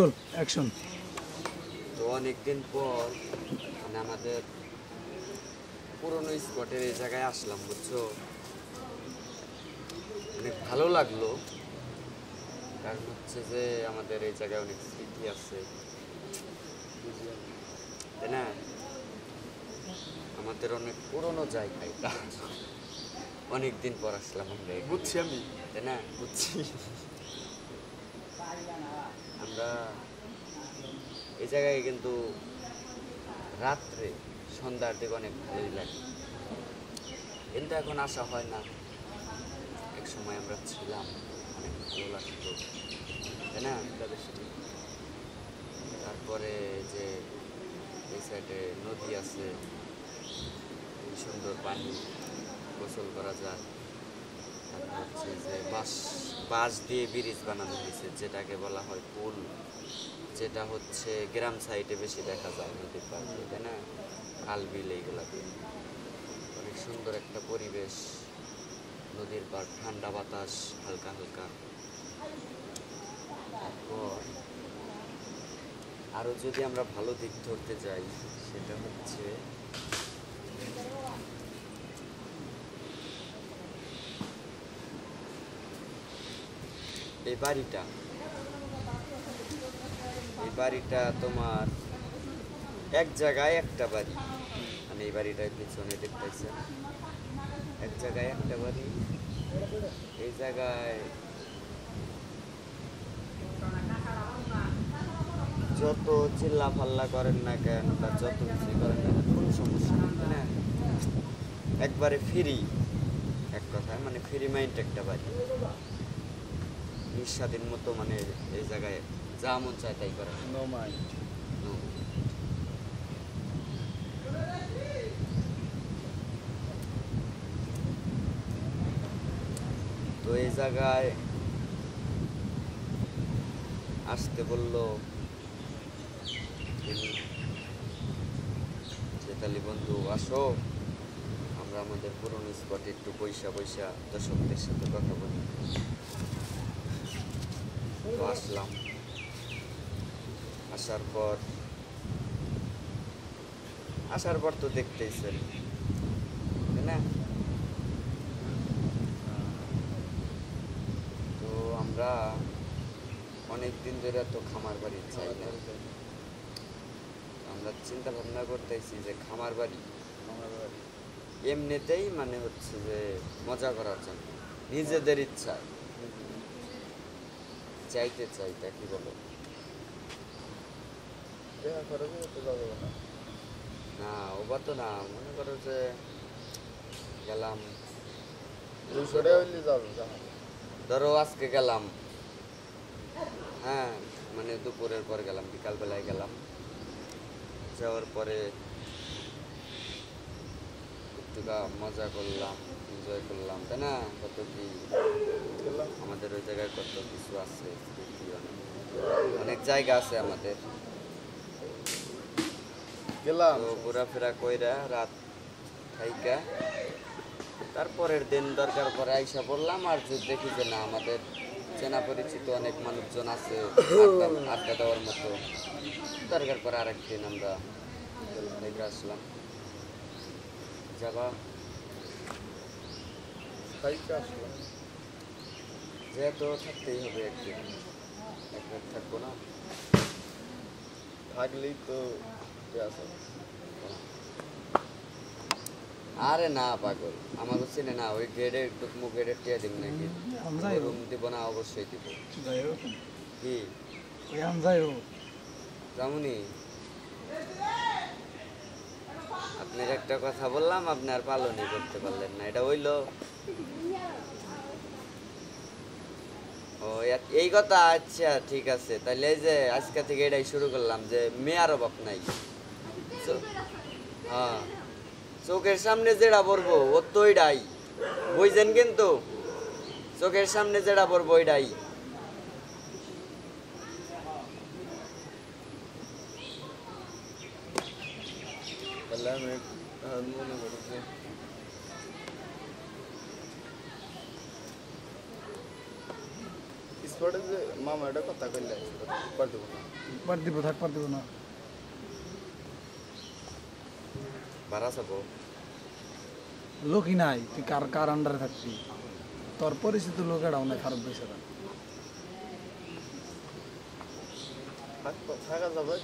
Roll action. তো অনেকদিন পর মানে আমাদের পুরনো স্পটের এই জায়গায় আসলাম, বুঝছো? অনেক ভালো লাগলো, কারণ হচ্ছে যে আমাদের এই জায়গায় অনেক স্মৃতি আছে, তাই না? আমাদের অনেক পুরনো জায়গা এটা, অনেকদিন পর আসলাম আমরা। বুঝছি আমি, তাই না? বুঝছি। আমরা এই জায়গায় কিন্তু রাত্রে সন্ধ্যার দিকে অনেক ভালোই লাগে, কিন্তু এখন আসা হয় না। এক সময় আমরা ছিলাম, অনেক ভালো লাগতো, তাই না? তারপরে যে এই সাইডে নদী আছে, এই সুন্দর পানি, গোসল করা যায়। তারপর হচ্ছে যে বাঁশ দিয়ে ব্রিজ বানানো হয়েছে, যেটাকে বলা হয় পুল, যেটা হচ্ছে গ্রাম সাইডে বেশি দেখা যায় নদীর পাড়ে, তাই না? খাল বিল এইগুলাতে অনেক সুন্দর একটা পরিবেশ, নদীর পাড়, ঠান্ডা বাতাস হালকা হালকা। তারপর আরও যদি আমরা ভালো দিক ধরতে যাই, সেটা হচ্ছে এই বাড়িটা তোমার এক জায়গায় একটা বাড়ি, মানে এই বাড়িটার পিছনে দেখতেছেন, এক জায়গায় একটা বাড়ি। এই জায়গায় যত চিল্লা ফাল্লা করেন না কেন বা যত কিছু করেন না কেন, কোনো সমস্যা নেই, তাই না? একবারে ফ্রি, এক কথায় মানে ফ্রি মাইন্ড একটা বাড়ি, নিঃস্বাধীন মতো, মানে এই জায়গায় যা মন চায় তাই করা। No mind. তো এই জায়গায় আসতে বললো চেতালি, বন্ধু আসো, আমরা আমাদের পুরনো স্পটে একটু পয়সা দর্শকদের সাথে কথা বলি। তো আসলাম, আসার পর তো দেখতেইছেন, তাই না? তো আমরা অনেক দিন ধরে তো খামার বাড়ি চাই না, আমরা চিন্তা ভাবনা করতেছি যে খামার বাড়ি এমনিতেই মানে হচ্ছে যে মজা করার জন্য, নিজেদের ইচ্ছা চাইতে চাই, তা কি বলো? না ওবার তো না, মনে করো যে গেলাম, ধরো আজকে গেলাম, হ্যাঁ মানে দুপুরের পর গেলাম, বিকালবেলায় গেলাম, যাওয়ার পরে একটু মজা করলাম, এনজয় করলাম, তাই না? কত কি আমাদের ওই জায়গায় কত কিছু আছে, অনেক জায়গা আছে আমাদের, গেলাম তো ঘোরাফেরা কইরা রাত থাইকা তারপরের দিন দরকার পরে আইসা পড়লাম। আর যদি দেখি যে না, আমাদের চেনা পরিচিত অনেক মানুষজন আছে আড্ডা দেওয়ার মতো, দরকার পরে আরেকদিন আমরা দেখে আসলাম। যাবা যেহেতু থাকতেই হবে একদিন, এক রাত থাকবো না, থাকলেই তো আরে না পাগল, আমাকে চিনে না, ওই গেটের টুকমু গেটের টিয়া দিব নাকি? রুম দিব না? অবশ্যই দিব। কি রামুনি, আপনার একটা কথা বললাম, আপনি আর পালনই করতে পারলেন না, এটা হইলো? ও এই কথা, আচ্ছা ঠিক আছে, তাহলে এই যে আজকে থেকে এটাই শুরু করলাম যে মেয়ার অভাব নাই। হ্যাঁ, চোখের সামনে যেটা পড়বো ও তো ওইটাই বুঝছেন, কিন্তু চোখের সামনে যেটা পড়বো ওইটাই। মনে করছে স্পটে যে মামা এটা কথা কইলে পার দেবো না পার দিব থাক পার দিব না ভাড়া চাবো লোকই নাই তুই কার কার আন্ডারে থাকবি তোর পরিচিত লোক এটাও নাই খারাপ বেচারা থাকা যাবে